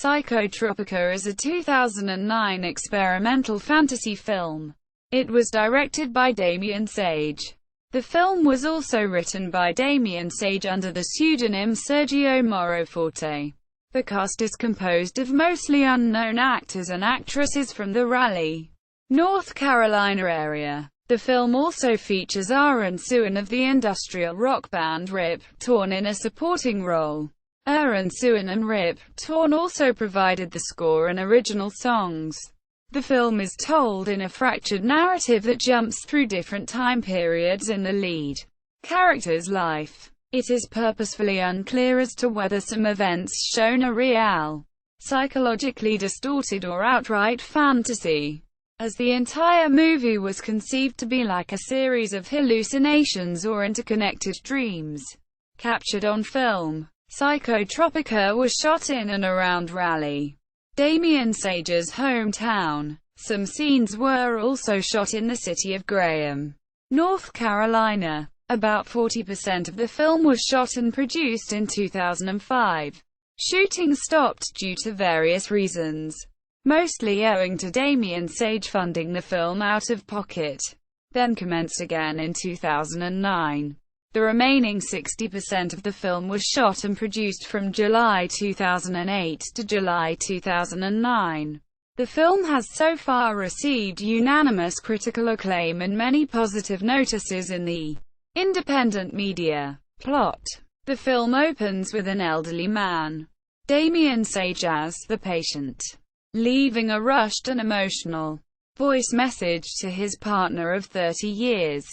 Psychotropica is a 2009 experimental fantasy film. It was directed by Damien Sage. The film was also written by Damien Sage under the pseudonym Sergio Mauroforte. The cast is composed of mostly unknown actors and actresses from the Raleigh, North Carolina area. The film also features Aeryn Süin of the industrial rock band RIP, torn in a supporting role. Aeryn Süin and RIP, torn also provided the score and original songs. The film is told in a fractured narrative that jumps through different time periods in the lead character's life. It is purposefully unclear as to whether some events shown are real, psychologically distorted, or outright fantasy, as the entire movie was conceived to be like a series of hallucinations or interconnected dreams captured on film. Psychotropica was shot in and around Raleigh, Damien Sage's hometown. Some scenes were also shot in the city of Graham, North Carolina. About 40% of the film was shot and produced in 2005. Shooting stopped due to various reasons, mostly owing to Damien Sage funding the film out of pocket, then commenced again in 2009. The remaining 60% of the film was shot and produced from July 2008 to July 2009. The film has so far received unanimous critical acclaim and many positive notices in the independent media. Plot: the film opens with an elderly man, Damien Sage as the patient, leaving a rushed and emotional voice message to his partner of 30 years.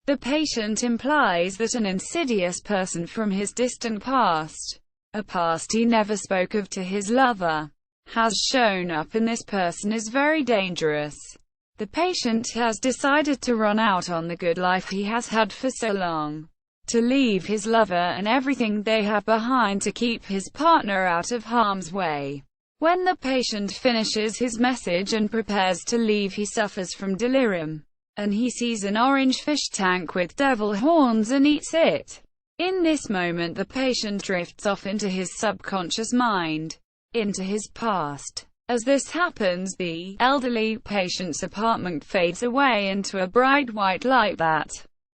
The patient implies that an insidious person from his distant past, a past he never spoke of to his lover, has shown up, and this person is very dangerous. The patient has decided to run out on the good life he has had for so long, to leave his lover and everything they have behind to keep his partner out of harm's way. When the patient finishes his message and prepares to leave, he suffers from delirium, and he sees an orange fish tank with devil horns and eats it. In this moment the patient drifts off into his subconscious mind, into his past. As this happens, the elderly patient's apartment fades away into a bright white light that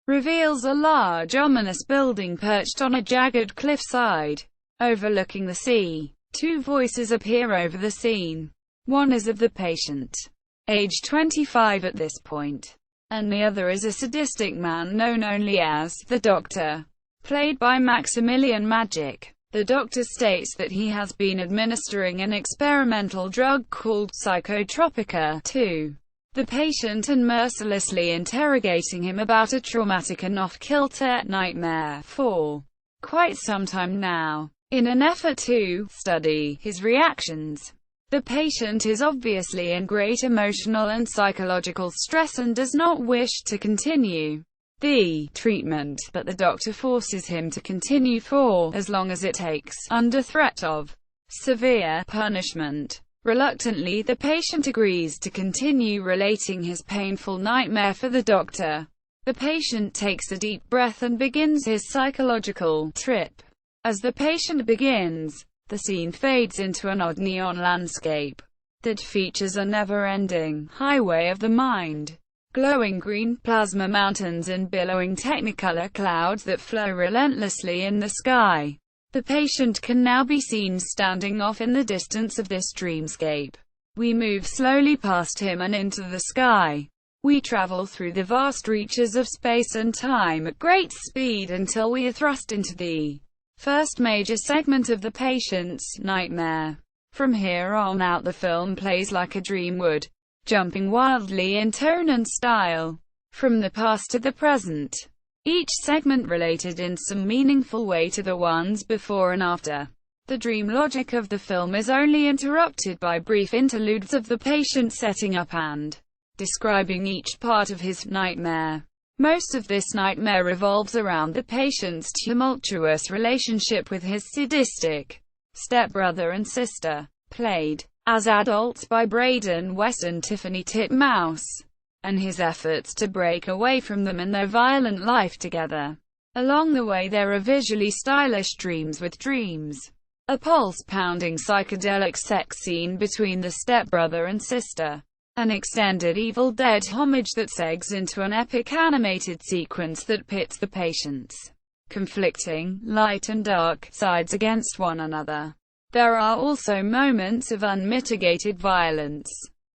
reveals a large ominous building perched on a jagged cliffside, overlooking the sea. Two voices appear over the scene. One is of the patient, age 25 at this point, and the other is a sadistic man known only as the Doctor, played by Maximilian Magic. The doctor states that he has been administering an experimental drug called Psychotropica to the patient and mercilessly interrogating him about a traumatic and off-kilter nightmare for quite some time now, in an effort to study his reactions. The patient is obviously in great emotional and psychological stress and does not wish to continue the treatment, but the doctor forces him to continue for as long as it takes, under threat of severe punishment. Reluctantly, the patient agrees to continue relating his painful nightmare for the doctor. The patient takes a deep breath and begins his psychological trip. As the patient begins, the scene fades into an odd neon landscape that features a never-ending highway of the mind. Glowing green plasma mountains and billowing technicolor clouds that flow relentlessly in the sky. The patient can now be seen standing off in the distance of this dreamscape. We move slowly past him and into the sky. We travel through the vast reaches of space and time at great speed until we are thrust into the first major segment of the patient's nightmare. From here on out, the film plays like a dream would, jumping wildly in tone and style, from the past to the present, each segment related in some meaningful way to the ones before and after. The dream logic of the film is only interrupted by brief interludes of the patient setting up and describing each part of his nightmare. Most of this nightmare revolves around the patient's tumultuous relationship with his sadistic stepbrother and sister, played as adults by Braden West and Tiffany Titmouse, and his efforts to break away from them and their violent life together. Along the way there are visually stylish dreams with dreams a pulse-pounding psychedelic sex scene between the stepbrother and sister, an extended Evil Dead homage that segs into an epic animated sequence that pits the patient's conflicting, light and dark, sides against one another. There are also moments of unmitigated violence,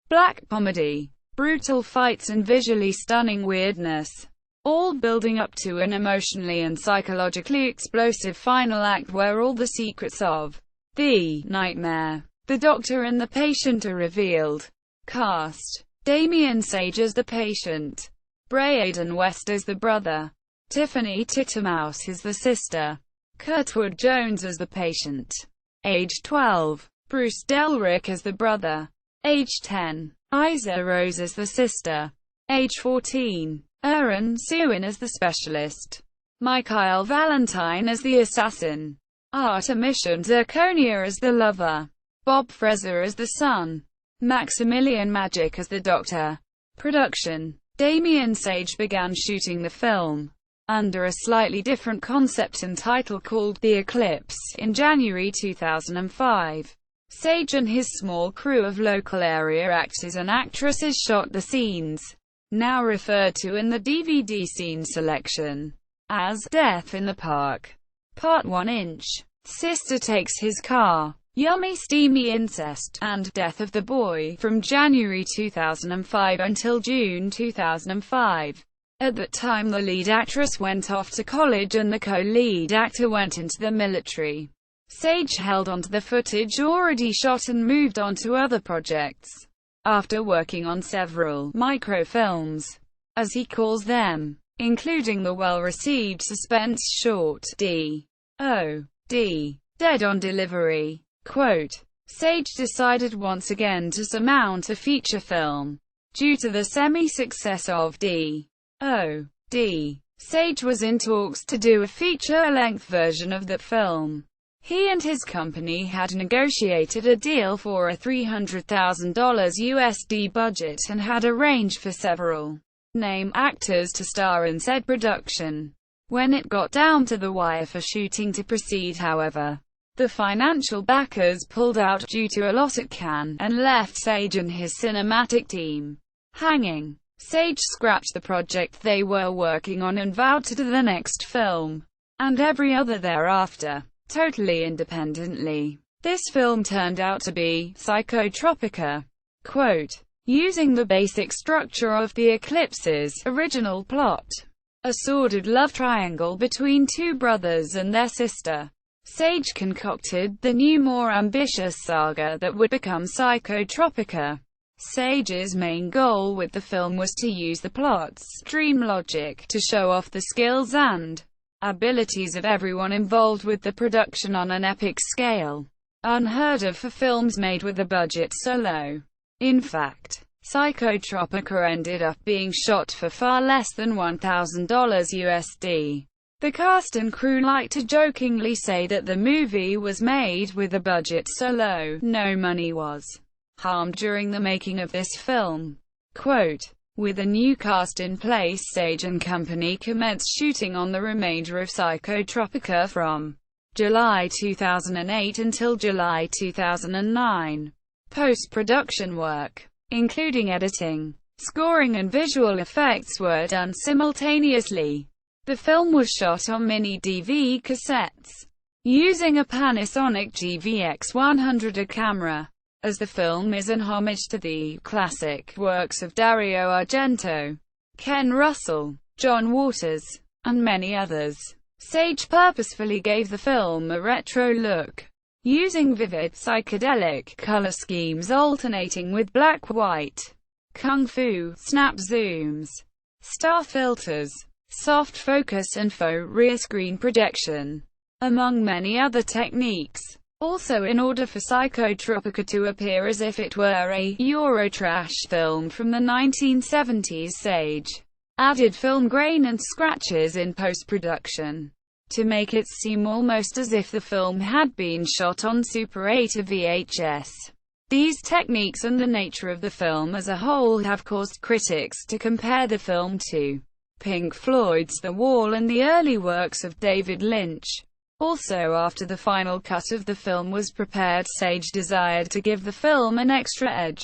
black comedy, brutal fights and visually stunning weirdness, all building up to an emotionally and psychologically explosive final act where all the secrets of the nightmare, the doctor and the patient are revealed. Cast: Damien Sage as the patient, Braden West as the brother, Tiffany Tittermouse as the sister, Kurtwood Jones as the patient. Age 12, Bruce Delrick as the brother. Age 10, Isa Rose as the sister. Age 14, Aeryn Süin as the specialist, Michael Valentine as the assassin, Artemisia Zirconia as the lover, Bob Fraser as the son, Maximilian Magic as the doctor. Production: Damien Sage began shooting the film under a slightly different concept and title called The Eclipse in January 2005. Sage and his small crew of local area actors and actresses shot the scenes, now referred to in the DVD scene selection as Death in the Park. Part 1 Inch, Sister Takes His Car, Yummy Steamy Incest, and Death of the Boy from January 2005 until June 2005. At that time the lead actress went off to college and the co-lead actor went into the military. Sage held onto the footage already shot and moved on to other projects. After working on several microfilms, as he calls them, including the well-received suspense short D.O.D. Dead on Delivery, quote, Sage decided once again to surmount a feature film. Due to the semi-success of D.O.D., Sage was in talks to do a feature-length version of that film. He and his company had negotiated a deal for a $300,000 USD budget and had arranged for several name actors to star in said production. When it got down to the wire for shooting to proceed, however, the financial backers pulled out due to a loss at Cannes, and left Sage and his cinematic team hanging. Sage scrapped the project they were working on and vowed to do the next film, and every other thereafter, totally independently. This film turned out to be Psychotropica. Quote, using the basic structure of The Eclipse's original plot, a sordid love triangle between two brothers and their sister, Sage concocted the new, more ambitious saga that would become Psychotropica. Sage's main goal with the film was to use the plot's dream logic to show off the skills and abilities of everyone involved with the production on an epic scale, unheard of for films made with a budget so low. In fact, Psychotropica ended up being shot for far less than $1,000 USD. The cast and crew like to jokingly say that the movie was made with a budget so low, no money was harmed during the making of this film. Quote, with a new cast in place, Sage and company commenced shooting on the remainder of Psychotropica from July 2008 until July 2009. Post-production work, including editing, scoring and visual effects, were done simultaneously. The film was shot on mini-DV cassettes, using a Panasonic GVX100 camera, as the film is an homage to the classic works of Dario Argento, Ken Russell, John Waters, and many others. Sage purposefully gave the film a retro look, using vivid psychedelic color schemes alternating with black-white, kung fu, snap zooms, star filters, soft focus and faux rear screen projection, among many other techniques. Also, in order for Psychotropica to appear as if it were a Eurotrash film from the 1970s, Sage added film grain and scratches in post-production to make it seem almost as if the film had been shot on Super 8 or VHS. These techniques and the nature of the film as a whole have caused critics to compare the film to Pink Floyd's The Wall and the early works of David Lynch. Also, after the final cut of the film was prepared, Sage desired to give the film an extra edge.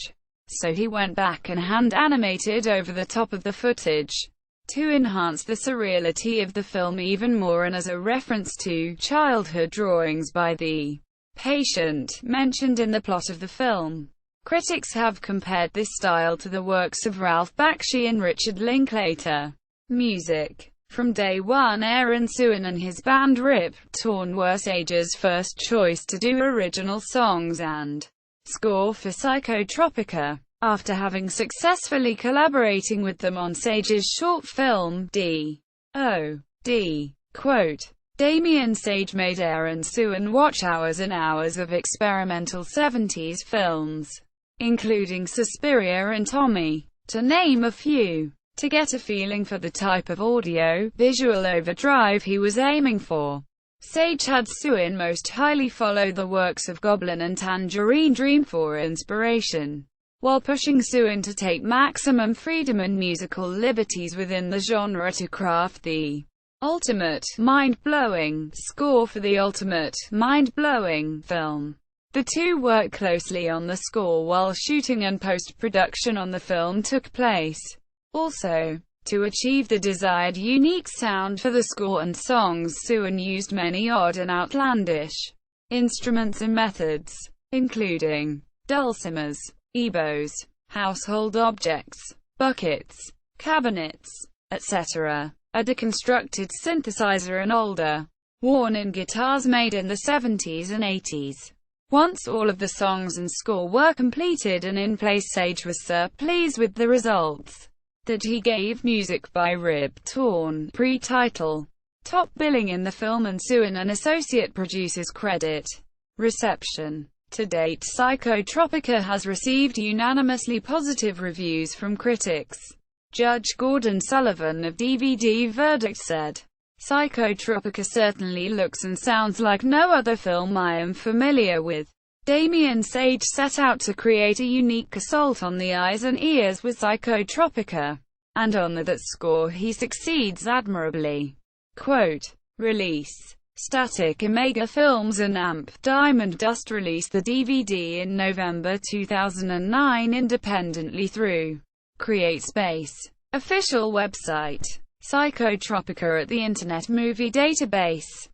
So he went back and hand-animated over the top of the footage to enhance the surreality of the film even more, and as a reference to childhood drawings by the patient mentioned in the plot of the film. Critics have compared this style to the works of Ralph Bakshi and Richard Linklater. Music. From day one, Aeryn Süin and his band RIP were Sage's first choice to do original songs and score for Psychotropica. After having successfully collaborating with them on Sage's short film, D.O.D. Quote, Damien Sage made Aeryn Süin watch hours and hours of experimental 70s films, including Suspiria and Tommy, to name a few, to get a feeling for the type of audio-visual overdrive he was aiming for. Sage had Süin most highly follow the works of Goblin and Tangerine Dream for inspiration, while pushing Süin to take maximum freedom and musical liberties within the genre to craft the ultimate, mind-blowing score for the ultimate, mind-blowing film. The two worked closely on the score while shooting, and post-production on the film took place. Also, to achieve the desired unique sound for the score and songs, Süin used many odd and outlandish instruments and methods, including dulcimers, ebows, household objects, buckets, cabinets, etc., a deconstructed synthesizer, and older, worn-in guitars made in the 70s and 80s. Once all of the songs and score were completed and in place, Sage was so pleased with the results that he gave Music by RIP pre-title top billing in the film and Süin an associate producer's credit. Reception. To date, Psychotropica has received unanimously positive reviews from critics. Judge Gordon Sullivan of DVD Verdict said, Psychotropica certainly looks and sounds like no other film I am familiar with. Damien Sage set out to create a unique assault on the eyes and ears with Psychotropica, and on that score he succeeds admirably. Quote, release. Static Omega Films and Amp Diamond Dust released the DVD in November 2009 independently through CreateSpace. Official website. Psychotropica at the Internet Movie Database.